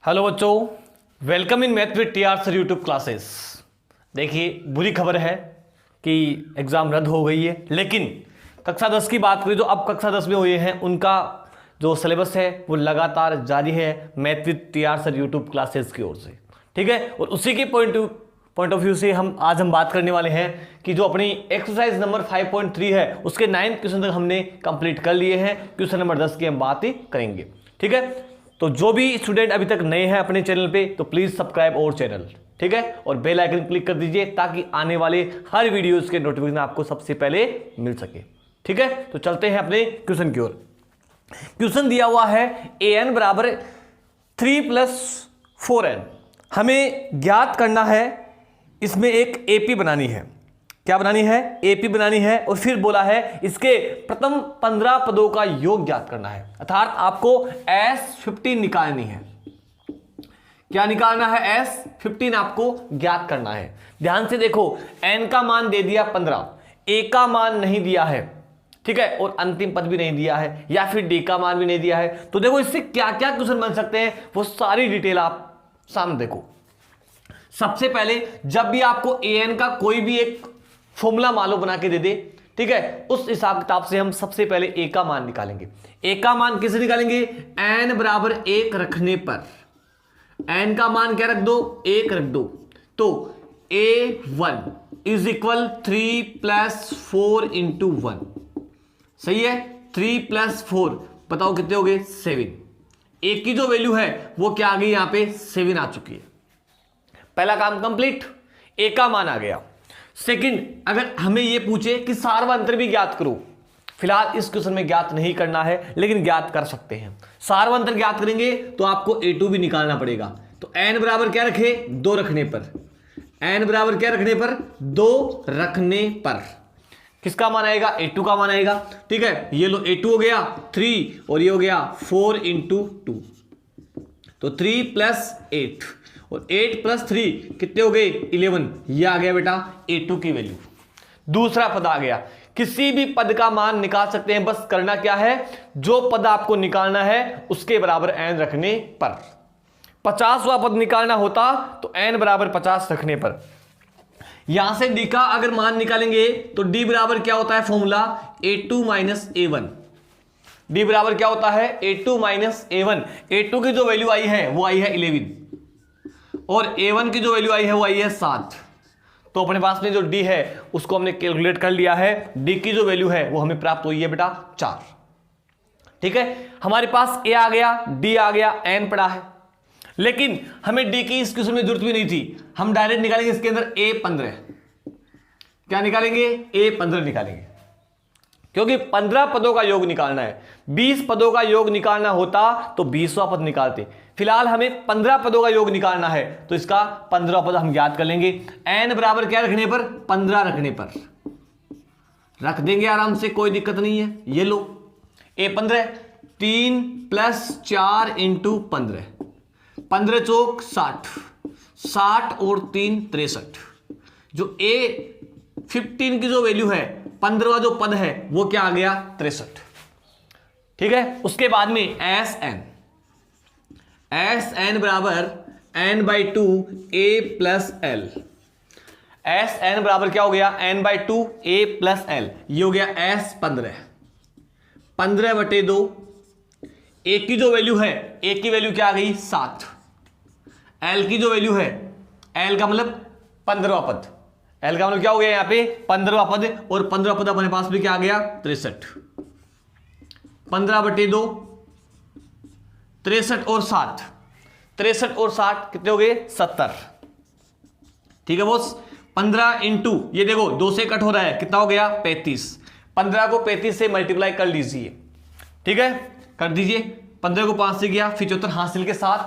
Hello बच्चों, welcome in math with TR sir YouTube classes. देखिए, बुरी खबर है कि एग्ज़ाम रद्द हो गई है, लेकिन कक्षा 10 की बात करें तो अब कक्षा 10 में हुए हैं उनका जो सिलेबस है वो लगातार जारी है math with TR sir YouTube classes की ओर से। ठीक है, और उसी के पॉइंट ऑफ व्यू से आज हम बात करने वाले हैं कि जो अपनी एक्सरसाइज नंबर 5.3 है उसके 9 क्वेश्चन तक हमने कंप्लीट कर लिए हैं। क्वेश्चन नंबर 10 की हम बात ही करेंगे। ठीक है, तो जो भी स्टूडेंट अभी तक नए हैं अपने चैनल पे तो प्लीज सब्सक्राइब और चैनल, ठीक है, और बेल आइकन क्लिक कर दीजिए ताकि आने वाले हर वीडियोस के नोटिफिकेशन आपको सबसे पहले मिल सके। ठीक है, तो चलते हैं अपने क्वेश्चन की ओर। क्वेश्चन दिया हुआ है an बराबर 3 + 4n। हमें ज्ञात करना है, इसमें एक एपी बनानी है। क्या बनानी है? एपी बनानी है। और फिर बोला है इसके प्रथम 15 पदों का योग ज्ञात करना है, अर्थात आपको S15 निकालनी है। क्या निकालना है? S15 आपको ज्ञात करना है। ध्यान से देखो, n का मान दे दिया 15, a का मान नहीं दिया है, ठीक है, और अंतिम पद भी नहीं दिया है, या फिर d का मान भी नहीं दिया है। तो देखो इससे क्या क्या क्वेश्चन बन सकते हैं वो सारी डिटेल आप सामने देखो। सबसे पहले जब भी आपको an का कोई भी एक फॉर्मूला मालूम बना के दे दे, ठीक है, उस हिसाब किताब से हम सबसे पहले a का मान निकालेंगे। a का मान कैसे निकालेंगे? n बराबर 1 रखने पर n का मान क्या रख दो? 1 रख दो। तो a1 इज इक्वल 3 + 4 × 1। सही है, 3 + 4 बताओ कितने हो गए? 7। a की जो वैल्यू है वो क्या आ गई? यहां पे 7 आ चुकी है। पहला काम कंप्लीट, a का मान आ गया। सेकंड, अगर हमें यह पूछे कि सार्वंतर भी ज्ञात करो, फिलहाल इस क्वेश्चन में ज्ञात नहीं करना है लेकिन ज्ञात कर सकते हैं। सार्वंतर ज्ञात करेंगे तो आपको a2 भी निकालना पड़ेगा। तो n बराबर क्या रखे? 2 रखने पर। n बराबर क्या रखने पर? 2 रखने पर किसका मान आएगा? a2 का मान आएगा। ठीक है, ये लो a2 हो गया 3 और ये हो गया 4 × 2, तो 3 + 8 और 8 + 3 कितने हो गए? 11। ये आ गया बेटा a2 की वैल्यू। दूसरा पद आ गया। किसी भी पद का मान निकाल सकते हैं, बस करना क्या है? जो पद आपको निकालना है उसके बराबर n रखने पर। 50वां पद निकालना होता तो n बराबर 50 रखने पर। यहां से d का अगर मान निकालेंगे तो d बराबर क्या होता है? Formula a2 - a1। d बराबर क्या होता है? a2 - a1। a2 की जो वैल्यू आई है वो आई है 11 और a1 की जो वैल्यू आई है वो आई है 7। तो अपने पास में जो d है उसको हमने कैलकुलेट कर लिया है। d की जो वैल्यू है वो हमें प्राप्त हुई है बेटा 4। ठीक है, हमारे पास a आ गया, d आ गया, n पड़ा है, लेकिन हमें d की इस क्वेश्चन में जरूरत भी नहीं थी। हम डायरेक्ट निकालेंगे इसके अंदर a15। क्या निकालेंगे? a15 निकालेंगे, क्योंकि 15 पदों का योग निकालना है। 20 पदों का योग निकालना होता तो 20वां पद निकालते। फिलहाल हमें 15 पदों का योग निकालना है तो इसका 15वां पद हम ज्ञात कर लेंगे। n बराबर क्या रखने पर? 15 रखने पर रख देंगे आराम से, कोई दिक्कत नहीं है। ये लो a15 3 + 4 × 15, 15 चौक 60, 60 और 3 63। जो a15 की जो वैल्यू है, 15वां जो पद है वो क्या आ गया? 63। ठीक है, उसके बाद में Sn बराबर n/2 a + l। Sn बराबर क्या हो गया? n/2 a + l। ये हो गया S15। 15/2 a की जो वैल्यू है, a की वैल्यू क्या आ गई? 7। l की जो वैल्यू है, l का मतलब 15वां पद, l का मतलब क्या हो गया? यहां पे 15वां पद, और 15वां पद अपने पास भी क्या आ गया? 63। 15/2 63 और 7, 63 और 60 कितने हो गए? 70। ठीक है बॉस, 15 × ये देखो 2 से कट हो रहा है, कितना हो गया? 35। 15 को 35 से मल्टीप्लाई कर लीजिए। ठीक है, कर दीजिए। 15 को 5 से गया, फिर 74 हासिल के 7,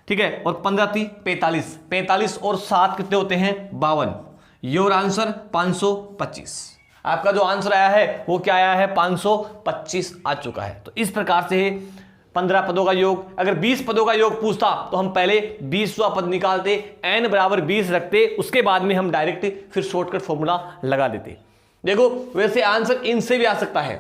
ठीक है, और 15 थी 45। 45 और 7 कितने होते हैं? 52। Your answer 525। आपका जो आंसर आया है वो क्या आया है? 525 आ चुका है। तो इस प्रकार से 15 पदों का योग, अगर 20 पदों का योग पूछता तो हम पहले 20वां पद निकालते, n बराबर 20 रखते, उसके बाद में हम डायरेक्ट फिर शॉर्टकट फॉर्मूला लगा देते। देखो वैसे आंसर इनसे भी आ सकता है,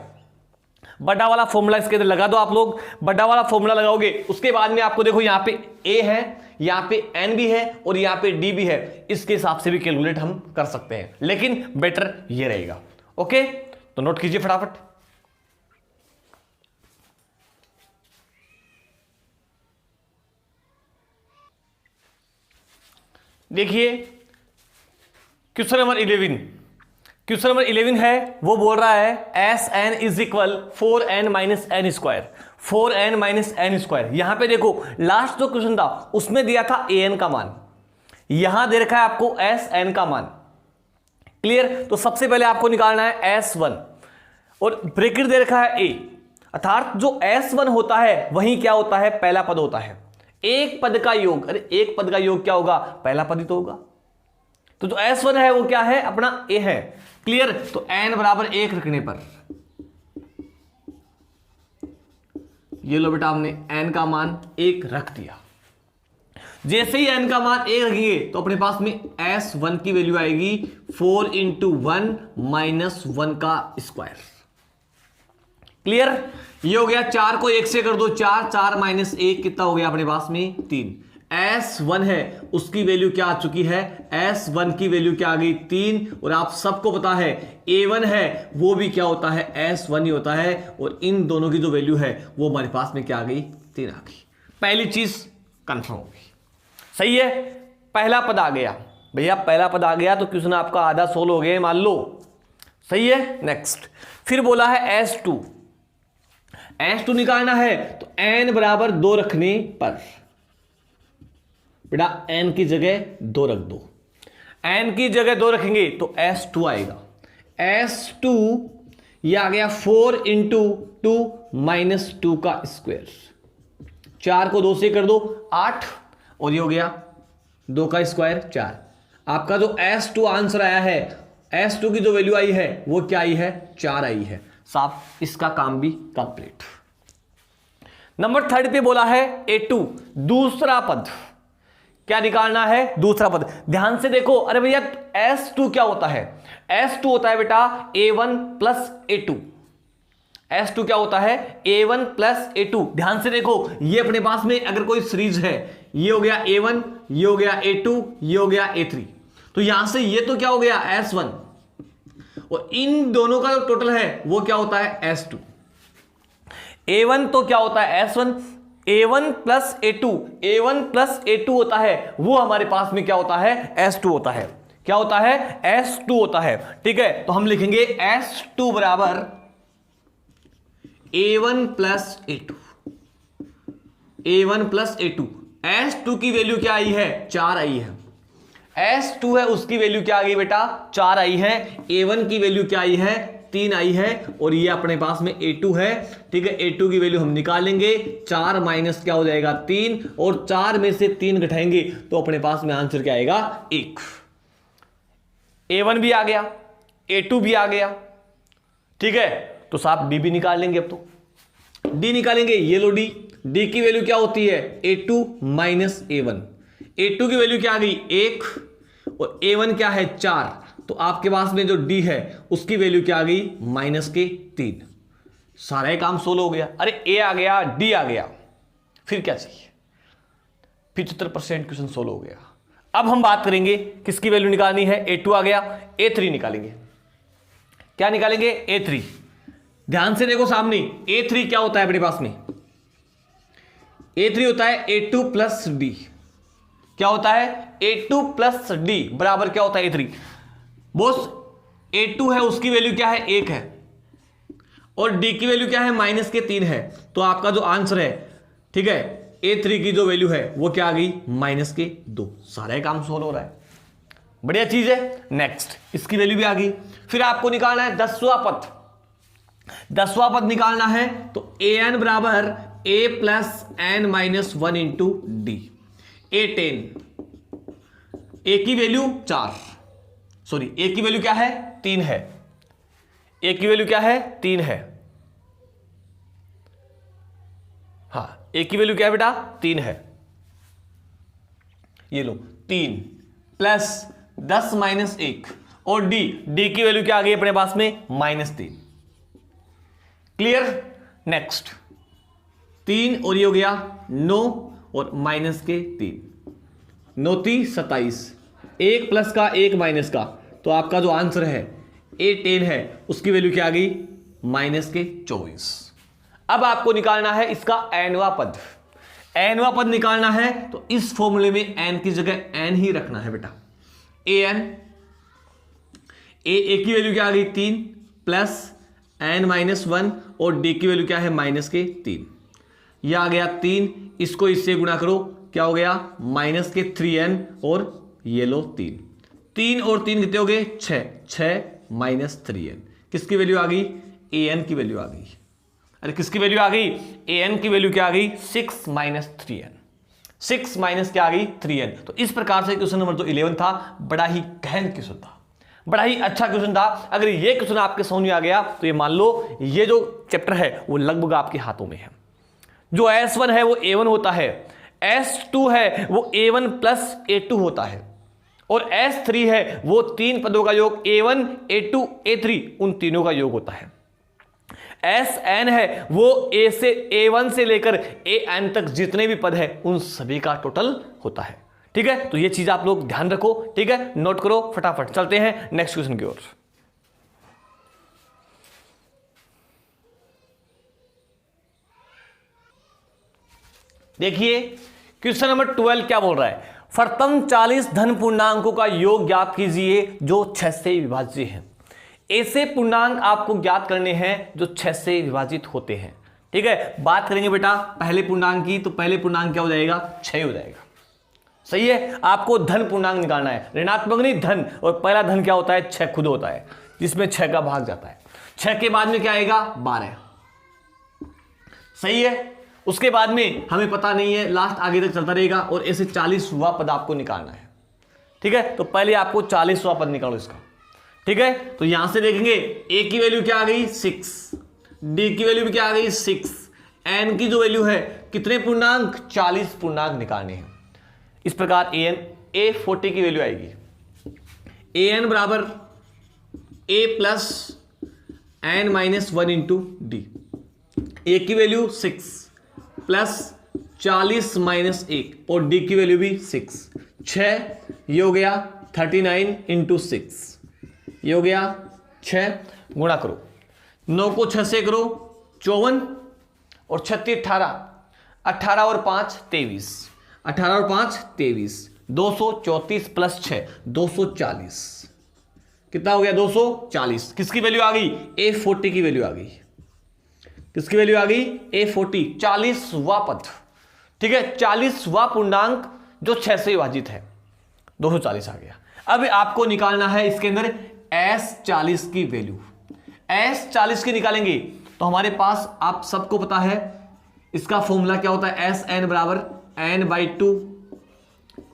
बड़ा वाला फॉर्मूला इसके अंदर लगा दो आप लोग। बड़ा वाला फॉर्मूला लगाओगे उसके बाद में आपको देखो यहां पे a है, यहां पे n भी है और यहां पे d भी है, इसके हिसाब से भी कैलकुलेट हम कर सकते हैं, लेकिन बेटर ये रहेगा। ओके, तो नोट कीजिए फटाफट। देखिए क्वेश्चन नंबर 11, क्वेश्चन नंबर 11 है, वो बोल रहा है S N is equal 4n minus N square, 4n minus N square. यहां पे देखो लास्ट जो क्वेश्चन था उसमें दिया था an का मान, यहां दे रखा है आपको एस एन का मान। क्लियर? तो सबसे पहले आपको निकालना है S1 और ब्रैकेट दे रखा है a, अर्थात जो S1 होता है वही क्या होता है, पहला पद होता है। एक पद का योग, अरे एक पद का योग क्या होगा, पहला पद ही तो होगा। तो जो S1 है वो क्या है, अपना a है। क्लियर? तो n बराबर 1 रखने पर ये लो बेटा हमने n का मान 1 रख दिया। जैसे ही n का मान 1 रखेंगे तो अपने पास में S1 की वैल्यू आएगी 4 इंटू 1 माइनस 1 का स्क्वायर। क्लियर? ये हो गया, 4 को 1 से कर दो 4, 4 माइनस 1 कितना हो गया अपने पास में 3। S1 है उसकी वैल्यू क्या आ चुकी है, S1 की वैल्यू क्या आ गई 3। और आप सबको पता है A1 है वो भी क्या होता है, S1 ही होता है। और इन दोनों की जो वैल्यू है वो हमारे पास में क्या आ गई, 3 आ गई। पहली चीज कंफर्म हो गई। सही है, पहला पद आ गया भैया, पहला पद आ गया तो क्वेश्चन आपका आधा सोल्व हो गया मान लो। सही है। नेक्स्ट फिर बोला है S2, S2 निकालना है तो n बराबर 2 रखने पर बेटा n की जगह 2 रख दो। n की जगह 2 रखेंगे तो S2 आएगा। S2 ये आ गया 4 इंटू 2 माइनस 2 का स्क्वायर। 4 को 2 से कर दो 8 और ये हो गया 2 का स्क्वायर 4। आपका जो S2 आंसर आया है, S2 की जो वैल्यू आई है वो क्या आई है, 4 आई है। साफ, इसका काम भी कंप्लीट। नंबर 3 पे बोला है A2 दूसरा पद, क्या निकालना है, दूसरा पद। ध्यान से देखो, अरे भैया S2 क्या होता है, S2 होता है बेटा A1 प्लस A2। S2 क्या होता है, A1 प्लस A2। ध्यान से देखो, ये अपने पास में अगर कोई सीरीज है, ये हो गया A1, ये हो गया A2, ये हो गया A3, तो यहां से ये तो क्या हो गया S1 और इन दोनों का जो टोटल है वो क्या होता है S2। A1 तो क्या होता है S1, A1 plus A2, A1 plus A2 होता है वो हमारे पास में क्या होता है, S2 होता है। क्या होता है, S2 होता है। ठीक है, तो हम लिखेंगे S2 बराबर A1 plus A2, A1 plus A2। S2 की वैल्यू क्या आई है, 4 आई है। S2 है उसकी वैल्यू क्या आ गई बेटा, 4 आई है। A1 की वैल्यू क्या आई है, 3 आई है। और ये अपने पास में A2 है। ठीक है, A2 की वैल्यू हम निकालेंगे, 4 माइनस क्या हो जाएगा 3, और 4 में से 3 घटाएंगे तो अपने पास में आंसर क्या आएगा 1। A1 भी आ गया, A2 भी आ गया। ठीक है, तो साहब D भी निकाल लेंगे। अब तो D निकालेंगे, ये लो D की वैल्यू क्या होती है, A2 माइनस A1। A2 की वैल्यू क्या आ गई 1 और A1 क्या है 4, तो आपके पास में जो D है उसकी वैल्यू क्या आ गई माइनस के 3। सारा ही काम सोल्व हो गया। अरे A आ गया, D आ गया, फिर क्या चाहिए, 75% क्वेश्चन सोल्व हो गया। अब हम बात करेंगे किसकी वैल्यू निकालनी है, A2 आ गया, A3 निकालेंगे। क्या निकालेंगे, A3। ध्यान से देखो सामने, A3 क्या होता है अपने पास में, A3 होता है A2 प्लस D। क्या होता है, A2 प्लस D बराबर क्या होता है A3। बॉस A2 है उसकी वैल्यू क्या है 1 है और D की वैल्यू क्या है माइनस के 3 है। तो आपका जो आंसर है, ठीक है, A3 की जो वैल्यू है वो क्या आ गई माइनस के 2। सारा ही काम सोल्व हो रहा है, बढ़िया चीज है। नेक्स्ट इसकी वैल्यू भी आ गई। फिर आपको निकालना है 10वां पद। 10वां पद निकालना है तो an बराबर a plus N minus 1 into D. A10, a की वैल्यू 4, सॉरी a की वैल्यू क्या है 3 है, a की वैल्यू क्या है 3 है। हाँ, a की वैल्यू क्या है बेटा 3 है। ये लो 3 प्लस 10 माइनस 1 और d की वैल्यू क्या आ गई अपने पास में -3। क्लियर। नेक्स्ट 3 और ये हो गया 9 और माइनस के 3, 9 3 27, 1 प्लस का 1 माइनस का, तो आपका जो आंसर है A10 है उसकी वैल्यू क्या आ गई माइनस के 24। अब आपको निकालना है इसका एनवा पद। एनवा पद निकालना है तो इस फॉर्मूले में एन की जगह एन ही रखना है बेटा। एन ए की वैल्यू क्या आ गई 3 प्लस एन माइनस 1 और डी की वैल्यू क्या है माइनस के 3। यह आ गया 3, इसको इससे गुणा करो, क्या हो गया माइनस के 3n और ये लो 3 और 3 कितने हो गए 6 माइनस 3n। किसकी वैल्यू आ गई an की वैल्यू आ गई। अरे किसकी वैल्यू आ गई an की वैल्यू क्या आ गई 6 माइनस 3n। 6 माइनस क्या आ गई 3n। तो इस प्रकार से क्वेश्चन नंबर जो 11 था बड़ा ही गहन क्वेश्चन था, बड़ा ही अच्छा क्वेश्चन था। अगर ये क्वेश्चन आपके समझ में आ गया तो ये मान लो ये जो चैप्टर है वो लगभग आपके हाथों में है। जो S1 है वो A1 होता है, S2 है वो A1 प्लस A2 होता है, और S3 है वो 3 पदों का योग A1 A2 A3 उन तीनों का योग होता है। Sn है वो A से A1 से लेकर An तक जितने भी पद है उन सभी का टोटल होता है। ठीक है, तो ये चीज आप लोग ध्यान रखो। ठीक है, नोट करो फटाफट। चलते हैं नेक्स्ट क्वेश्चन की ओर। देखिए क्वेश्चन नंबर 12 क्या बोल रहा है, प्रथम 40 धन पूर्णांकों का योग ज्ञात कीजिए जो 6 से विभाज्य हैं। ऐसे पूर्णांक आपको ज्ञात करने हैं जो 6 से विभाजित होते हैं। ठीक है, बात करेंगे बेटा पहले पूर्णांक की, तो पहले पूर्णांक क्या हो जाएगा 6 हो जाएगा। सही है, आपको धन पूर्णांक निकालना है, ऋणात्मक नहीं धन, और पहला धन क्या होता है 6 खुद होता है, जिसमें 6 का भाग जाता है। 6 के बाद में क्या आएगा 12। सही है, उसके बाद में हमें पता नहीं है, लास्ट आगे तक चलता रहेगा, और ऐसे 40वां पद आपको निकालना है। ठीक है, तो पहले आपको 40वां पद निकालो इसका। ठीक है, तो यहां से देखेंगे ए की वैल्यू क्या आ गई 6, डी की वैल्यू भी क्या आ गई 6, एन की जो वैल्यू है कितने पूर्णांक 40 पूर्णांक निकालने हैं। इस प्रकार एन A40 की वैल्यू आएगी एन बराबर A plus N minus 1 into D. A की वैल्यू 6 प्लस 40 माइनस 1 और डी की वैल्यू भी 6 ये हो गया 39 इंटू 6, ये हो गया 6, गुणा करो 9 को 6 से करो 54 और 36 18, 18 और 5 23, 18 और 5 23, 234 प्लस 6 240, कितना हो गया 240। किसकी वैल्यू आ गई A40 की वैल्यू आ गई। किसकी वैल्यू आ गई A40, 40वां पद। ठीक है, 40वां पूर्णांक जो 6 से विभाजित है 240 आ गया। अब आपको निकालना है इसके अंदर S40 की वैल्यू। S40 की निकालेंगे तो हमारे पास आप सबको पता है इसका फॉर्मूला क्या होता है, Sn बराबर n/2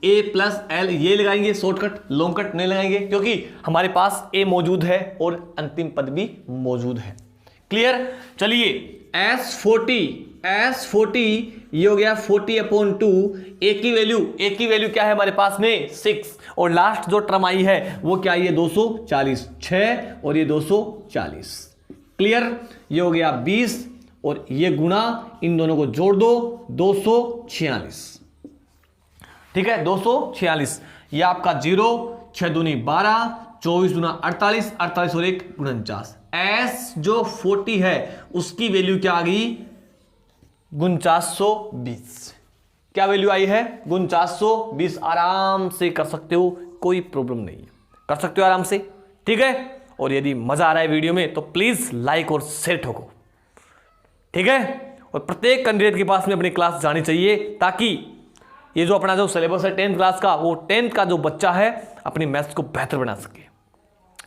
a प्लस l। ये लगाएंगे शॉर्टकट, लॉन्ग कट नहीं लगाएंगे क्योंकि हमारे पास a मौजूद है और अंतिम पद भी मौजूद है। क्लियर। चलिए S40 ये हो गया 40/2। a की वैल्यू क्या है हमारे पास में 6, और लास्ट जो टर्म आई है वो क्या आई है 240, 6 और ये 240। क्लियर, ये हो गया 20 और ये गुणा, इन दोनों को जोड़ दो 246। ठीक है 246, ये आपका 0, 6 दूनी 12, 24 दूना 48, 48 और 1 49। S जो 40 है उसकी वैल्यू क्या आ गई 4920। क्या वैल्यू आई है 4920। आराम से कर सकते हो, कोई प्रॉब्लम नहीं है, कर सकते हो आराम से। ठीक है, और यदि मजा आ रहा है वीडियो में तो प्लीज लाइक और शेयर ठोको। ठीक है, और प्रत्येक कैंडिडेट के पास में अपनी क्लास जानी चाहिए ताकि ये जो अपना जो सिलेबस है 10th क्लास का, वो 10th का जो बच्चा है अपनी मैथ्स को बेहतर बना सके।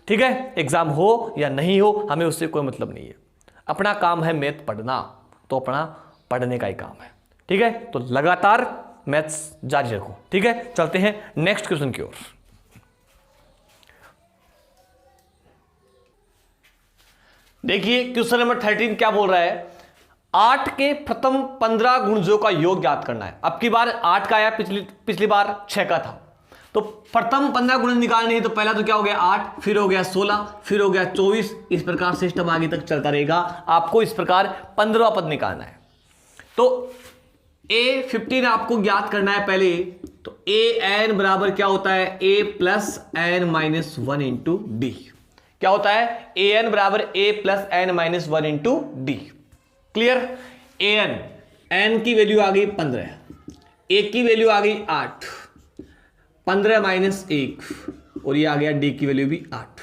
ठीक है, एग्जाम हो या नहीं हो हमें उससे कोई मतलब नहीं है, अपना काम है मैथ पढ़ना, तो अपना पढ़ने का ही काम है। ठीक है, तो लगातार मैथ्स जारी रखो। ठीक है, चलते हैं नेक्स्ट क्वेश्चन की ओर। देखिए क्वेश्चन नंबर 13 क्या बोल रहा है, 8 के प्रथम 15 गुणजों का योग ज्ञात करना है। अब की बार 8 का आया, पिछली बार 6 का था, तो प्रथम 15 गुणज निकालने हैं तो पहला तो क्या हो गया 8, फिर हो गया 16, फिर हो गया 24, इस प्रकार सिस्टम आगे तक चलता रहेगा। आपको इस प्रकार 15वां पद निकालना है। तो A15 आपको ज्ञात करना है पहले। तो AN बराबर क्या होता है A plus N minus 1 into D. क्या होता है AN बराबर A plus N minus 1 into D. Clear. N की वैल्यू आ गई 15, ए की वैल्यू आ गई 8, 15 माइनस 1, और ये आ गया डी की वैल्यू भी 8,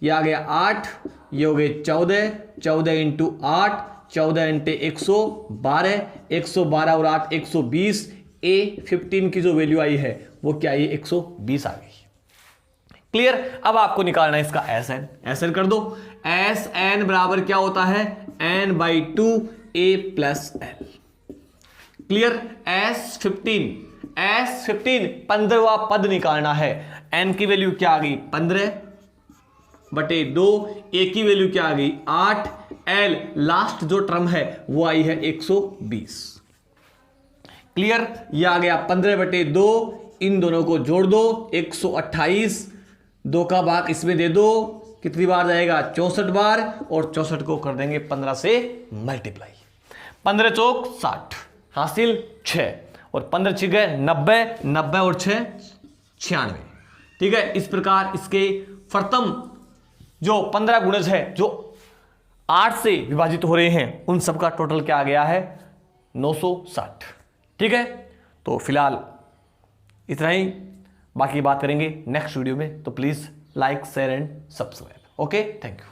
ये आ गया 8, ये हो गए 14, 14 इंटू 8, 14 इंटू 112, 112 और 8 120। A15 की जो वैल्यू आई है वो क्या आई 120 आ गई। क्लियर। अब आपको निकालना है इसका SN कर दो। SN बराबर क्या होता है N/2 A plus L। Clear. S15 15वां पद निकालना है। N की वैल्यू क्या आ गई 15/2, A की वैल्यू क्या आ गई 8, L लास्ट जो टर्म है वो आई है 120। क्लियर। ये आ गया 15/2, इन दोनों को जोड़ दो 128, 2 का भाग इसमें दे दो, कितनी बार जाएगा 64 बार, और 64 को कर देंगे 15 से मल्टीप्लाई। 15 चौक 60, हासिल 6, और 15 6 गए 90, 90 और 6 96। ठीक है। इस प्रकार इसके प्रथम जो 15 गुणज है जो 8 से विभाजित हो रहे हैं उन सबका टोटल क्या आ गया है 960। ठीक है। तो फिलहाल इतना ही, बाकी बात करेंगे नेक्स्ट वीडियो में। तो please like share and subscribe. Okay, thank you.